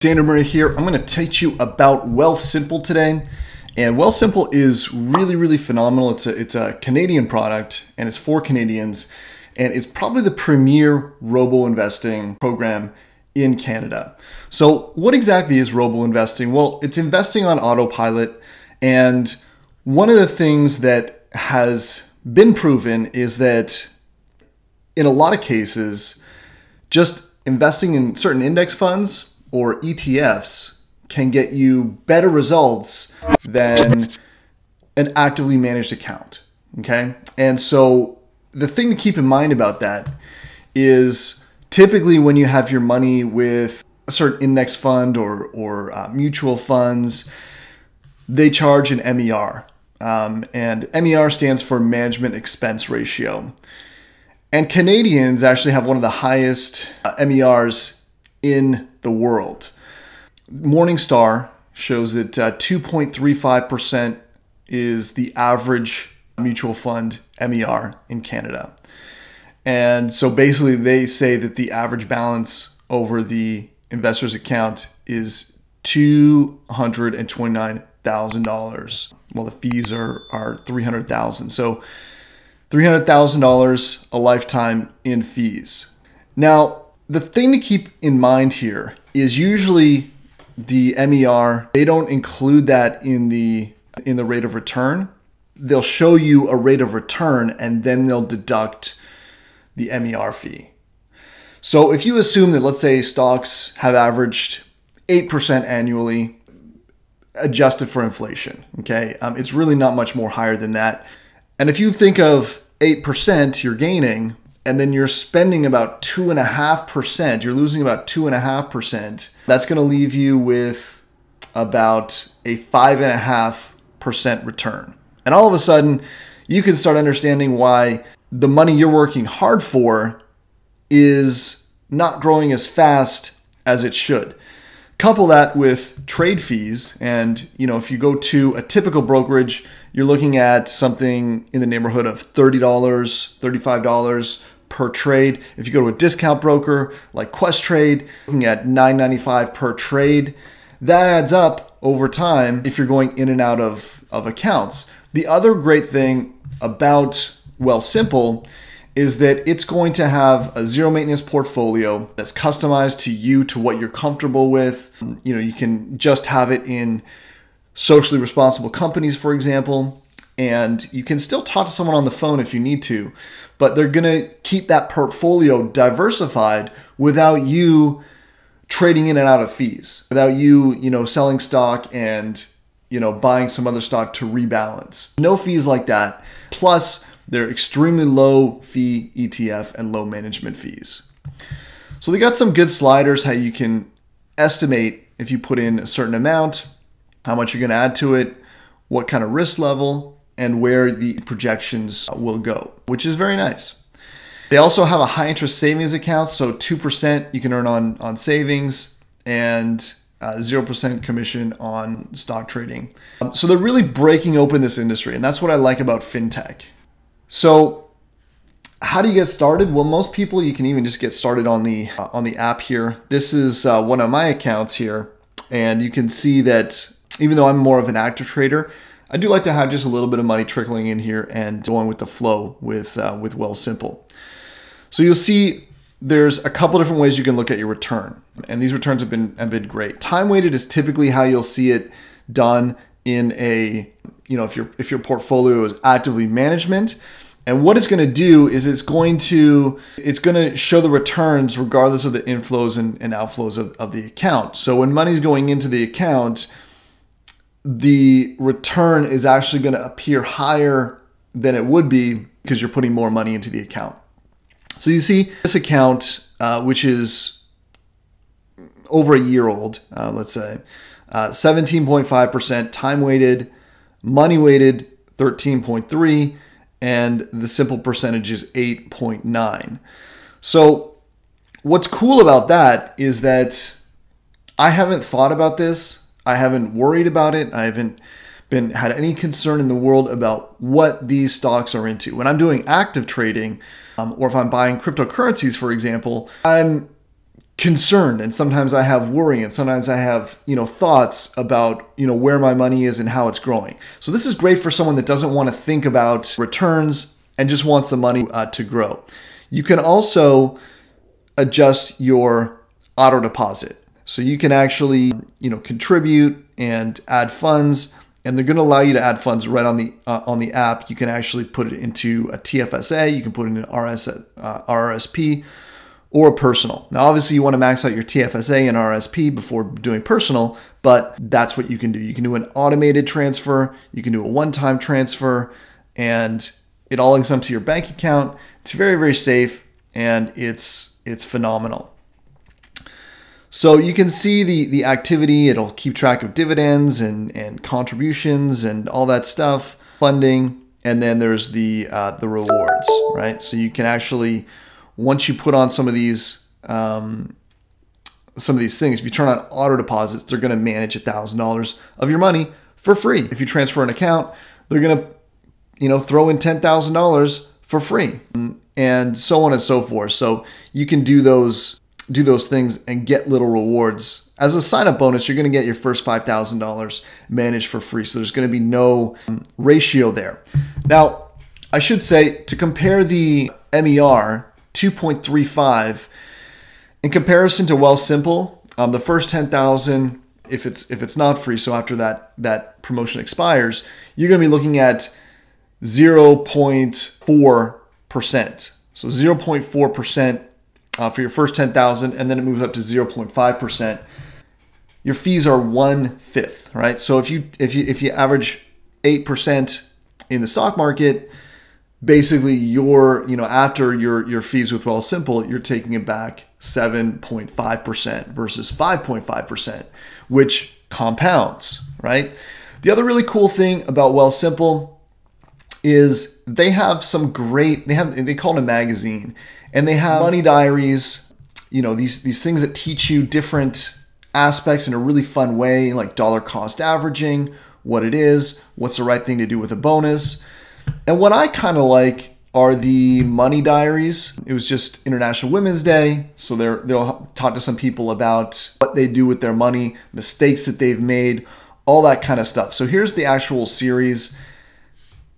Andrew Murray here. I'm going to teach you about WealthSimple today. And WealthSimple is really phenomenal. It's a Canadian product and it's for Canadians. And it's probably the premier robo investing program in Canada. So what exactly is robo investing? Well, it's investing on autopilot. And one of the things that has been proven is that in a lot of cases, just investing in certain index funds or ETFs can get you better results than an actively managed account, okay? And so the thing to keep in mind about that is typically when you have your money with a certain index fund or mutual funds, they charge an MER. And MER stands for management expense ratio. And Canadians actually have one of the highest MERs in the world. Morningstar shows that 2.35% is the average mutual fund MER in Canada. And so basically they say that the average balance over the investor's account is $229,000. Well, the fees are $300,000. So $300,000 a lifetime in fees. Now, the thing to keep in mind here is usually the MER, they don't include that in the rate of return. They'll show you a rate of return and then they'll deduct the MER fee. So if you assume that, let's say, stocks have averaged 8% annually, adjusted for inflation, okay? It's really not much more higher than that. And if you think of 8% you're gaining, and then you're spending about 2.5%, you're losing about 2.5%, that's gonna leave you with about a 5.5% return. And all of a sudden, you can start understanding why the money you're working hard for is not growing as fast as it should. Couple that with trade fees, and if you go to a typical brokerage, you're looking at something in the neighborhood of $30, $35 per trade. If you go to a discount broker like Questrade, looking at $9.95 per trade, that adds up over time if you're going in and out of accounts. The other great thing about WealthSimple is that it's going to have a zero maintenance portfolio that's customized to you, to what you're comfortable with. You can just have it in socially responsible companies, for example, and you can still talk to someone on the phone if you need to, but they're gonna keep that portfolio diversified without you trading in and out of fees, without you, selling stock and, buying some other stock to rebalance. No fees like that. Plus, they're extremely low fee ETF and low management fees. So they got some good sliders, how you can estimate if you put in a certain amount, how much you're going to add to it, what kind of risk level, and where the projections will go, which is very nice. They also have a high interest savings account, so 2% you can earn on savings and 0% commission on stock trading. So they're really breaking open this industry, and that's what I like about Fintech. So how do you get started? Well, most people, you can even just get started on the app here. This is one of my accounts here, and you can see that even though I'm more of an active trader, I do like to have just a little bit of money trickling in here and going with the flow with WealthSimple. So you'll see there's a couple different ways you can look at your return, and these returns have been great. Time weighted is typically how you'll see it done in a if your portfolio is actively management. And what it's going to do is it's going to show the returns regardless of the inflows and outflows of the account. So when money's going into the account, the return is actually going to appear higher than it would be because you're putting more money into the account. So you see this account, which is over a year old, let's say, 17.5%, time weighted, money weighted 13.3, and the simple percentage is 8.9. So what's cool about that is that I haven't thought about this. I haven't worried about it. I haven't had any concern in the world about what these stocks are into. When I'm doing active trading, or if I'm buying cryptocurrencies, for example, I'm concerned, and sometimes I have worry, and sometimes I have, thoughts about, where my money is and how it's growing. So this is great for someone that doesn't want to think about returns and just wants the money to grow. You can also adjust your auto deposit. So you can actually, contribute and add funds, and they're going to allow you to add funds right on the app. You can actually put it into a TFSA, you can put it in an RRSP, or personal. Now, obviously you want to max out your TFSA and RSP before doing personal, but that's what you can do. You can do an automated transfer, you can do a one-time transfer, and it all links to your bank account. It's very, very safe, and it's phenomenal. So you can see the activity. It'll keep track of dividends and contributions and all that stuff, funding, and then there's the rewards, right? So you can actually, once you put on some of these things, if you turn on auto deposits, they're going to manage $1,000 of your money for free. If you transfer an account, they're going to, throw in $10,000 for free, and so on and so forth. So you can do those things and get little rewards. As a sign-up bonus, you're going to get your first $5,000 managed for free. So there's going to be no ratio there. Now, I should say, to compare the MER 2.35 in comparison to WealthSimple, the first 10,000, if it's not free, so after that promotion expires, you're going to be looking at 0.4%. So 0.4% for your first 10,000, and then it moves up to 0.5%. Your fees are 1/5, right? So if you average 8% in the stock market, basically after your fees with WealthSimple, you're taking it back 7.5% versus 5.5%, which compounds, right? The other really cool thing about WealthSimple is they have some great, they call it a magazine, and they have money diaries, these things that teach you different aspects in a really fun way, like dollar cost averaging, what it is, what's the right thing to do with a bonus. And what I kind of like are the money diaries. It was just International Women's Day, so they'll talk to some people about what they do with their money, mistakes that they've made, all that kind of stuff. So here's the actual series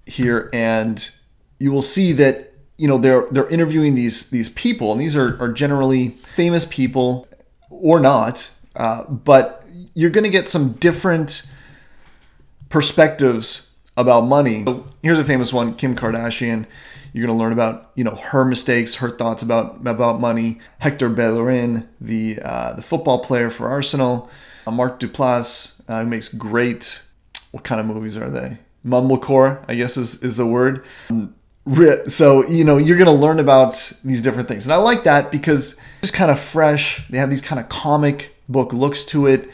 here, and you will see that they're interviewing these people, and these are generally famous people or not, but you're going to get some different perspectives about money. So here's a famous one, Kim Kardashian. You're going to learn about her mistakes, her thoughts about money. Hector Bellerin, the football player for Arsenal. Mark Duplass, who makes great, what kind of movies are they? Mumblecore, I guess is the word. So you're going to learn about these different things, and I like that because it's kind of fresh. They have these kind of comic book looks to it,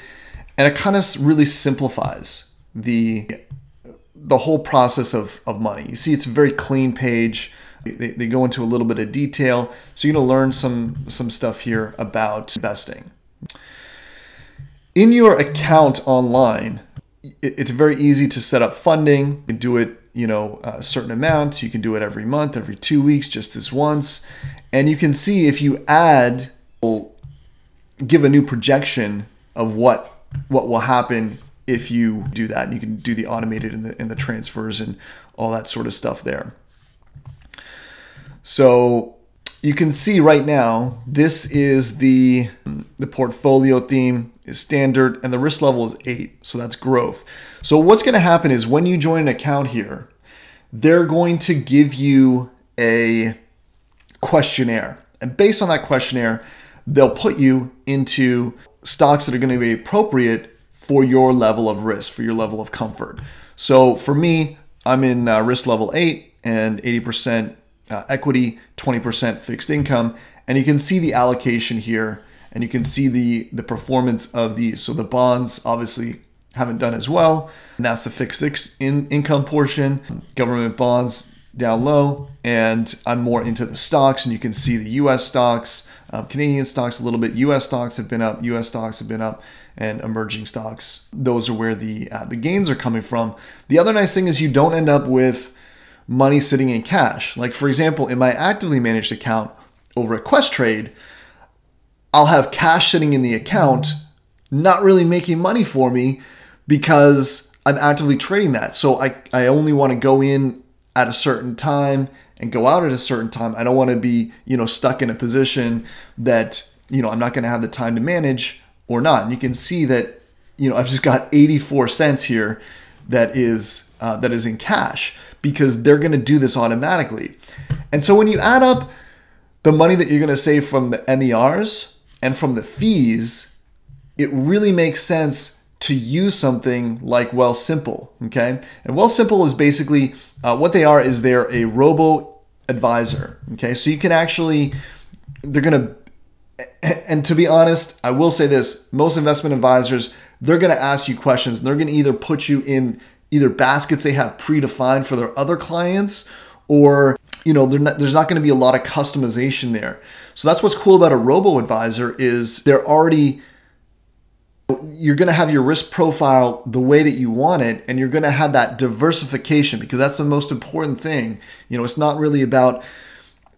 and it kind of really simplifies the whole process of money. You see, it's a very clean page. They go into a little bit of detail, so you're going to learn some stuff here about investing. In your account online, it's very easy to set up funding. You can do it, a certain amount. You can do it every month, every 2 weeks, just this once. And you can see if you add, will give a new projection of what will happen if you do that. And you can do the automated and the transfers and all that sort of stuff there. So you can see right now, this is the portfolio theme is standard, and the risk level is 8, so that's growth. So what's going to happen is when you join an account here, they're going to give you a questionnaire, and based on that questionnaire, they'll put you into stocks that are going to be appropriate for your level of risk, for your level of comfort. So for me, I'm in risk level 8 and 80% equity, 20% fixed income, and you can see the allocation here, and you can see the performance of these. So the bonds obviously haven't done as well, and that's the fixed income portion. Government bonds down low, and I'm more into the stocks, and you can see the US stocks, Canadian stocks a little bit. US stocks have been up, US stocks have been up, and emerging stocks, those are where the gains are coming from. The other nice thing is you don't end up with money sitting in cash. Like for example, in my actively managed account over at Questrade, I'll have cash sitting in the account, not really making money for me because I'm actively trading that. So I only want to go in at a certain time and go out at a certain time. I don't want to be, stuck in a position that, I'm not going to have the time to manage or not. And you can see that, I've just got 84 cents here that is in cash because they're going to do this automatically. And so when you add up the money that you're going to save from the MERs and from the fees, it really makes sense to use something like WealthSimple, okay? And WealthSimple is basically, what they are is they're a Robo Advisor, okay? So you can actually, and to be honest, I will say this, most investment advisors, they're gonna ask you questions. They're gonna either put you in either baskets they have predefined for their other clients, or there's not gonna be a lot of customization there. So that's what's cool about a Robo Advisor is you're going to have your risk profile the way that you want it, and you're going to have that diversification because that's the most important thing. It's not really about,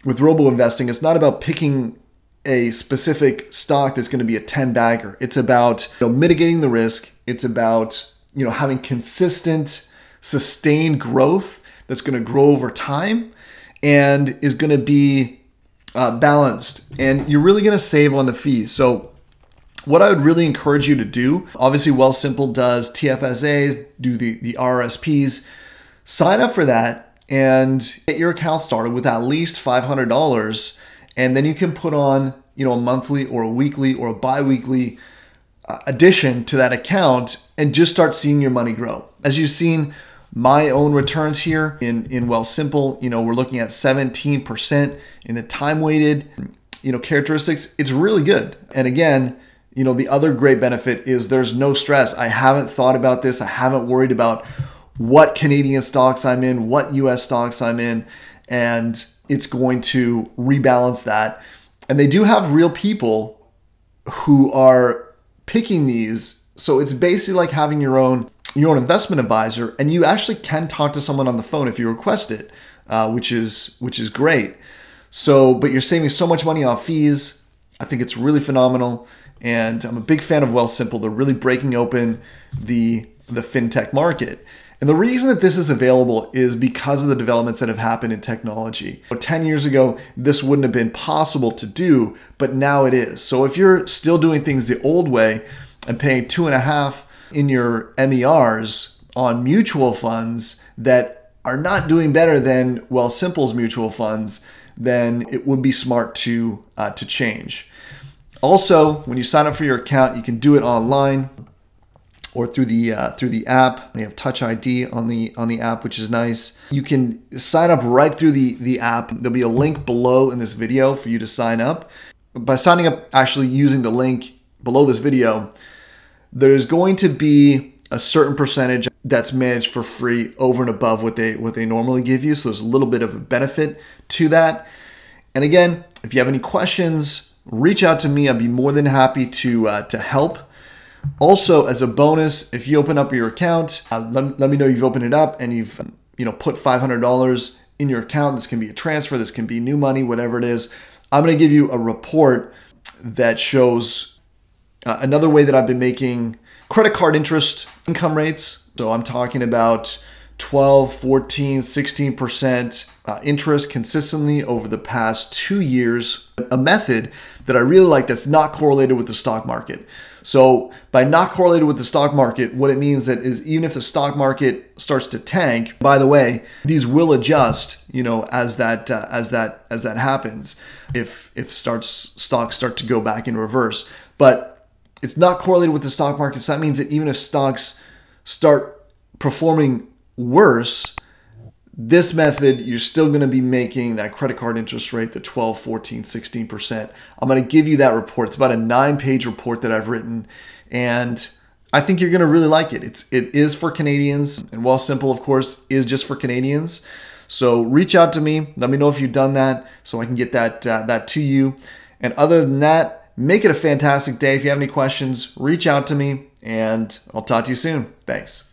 with robo investing, it's not about picking a specific stock that's going to be a 10 bagger. It's about mitigating the risk. It's about having consistent, sustained growth that's going to grow over time and is going to be balanced. And you're really going to save on the fees. So what I would really encourage you to do, obviously WealthSimple does TFSAs, do the RRSPs, sign up for that and get your account started with at least $500. And then you can put on, a monthly or a weekly or a bi-weekly addition to that account and just start seeing your money grow. As you've seen, my own returns here in WealthSimple, we're looking at 17% in the time-weighted, characteristics. It's really good. And again, the other great benefit is there's no stress. I haven't thought about this. I haven't worried about what Canadian stocks I'm in, what US stocks I'm in, and it's going to rebalance that. And they do have real people who are picking these. So it's basically like having your own investment advisor, and you actually can talk to someone on the phone if you request it, which is great. So, but you're saving so much money off fees. I think it's really phenomenal. And I'm a big fan of WealthSimple. They're really breaking open the fintech market. And the reason that this is available is because of the developments that have happened in technology. 10 years ago, this wouldn't have been possible to do, but now it is. So if you're still doing things the old way and paying 2.5 in your MERs on mutual funds that are not doing better than WealthSimple's mutual funds, then it would be smart to change. Also, when you sign up for your account, you can do it online or through the app. They have Touch ID on the app, which is nice. You can sign up right through the app. There'll be a link below in this video for you to sign up. By signing up, actually using the link below this video, there's going to be a certain percentage that's managed for free over and above what they normally give you. So there's a little bit of a benefit to that. And again, if you have any questions, reach out to me. I'd be more than happy to help. Also, as a bonus, if you open up your account, let me know you've opened it up and you've put $500 in your account. This can be a transfer, this can be new money, whatever it is. I'm going to give you a report that shows another way that I've been making credit card interest income rates. So I'm talking about 12, 14, 16% interest consistently over the past 2 years. A method that I really like that's not correlated with the stock market. So by not correlated with the stock market, what it means that is even if the stock market starts to tank, by the way, these will adjust, as that happens, if stocks start to go back in reverse. But it's not correlated with the stock market. So that means that even if stocks start performing worse, this method, you're still going to be making that credit card interest rate, the 12, 14, 16%. I'm going to give you that report. It's about a 9-page report that I've written, and I think you're going to really like it. It is for Canadians, and WealthSimple, of course, is just for Canadians. So reach out to me. Let me know if you've done that so I can get that to you. And other than that, make it a fantastic day. If you have any questions, reach out to me, and I'll talk to you soon. Thanks.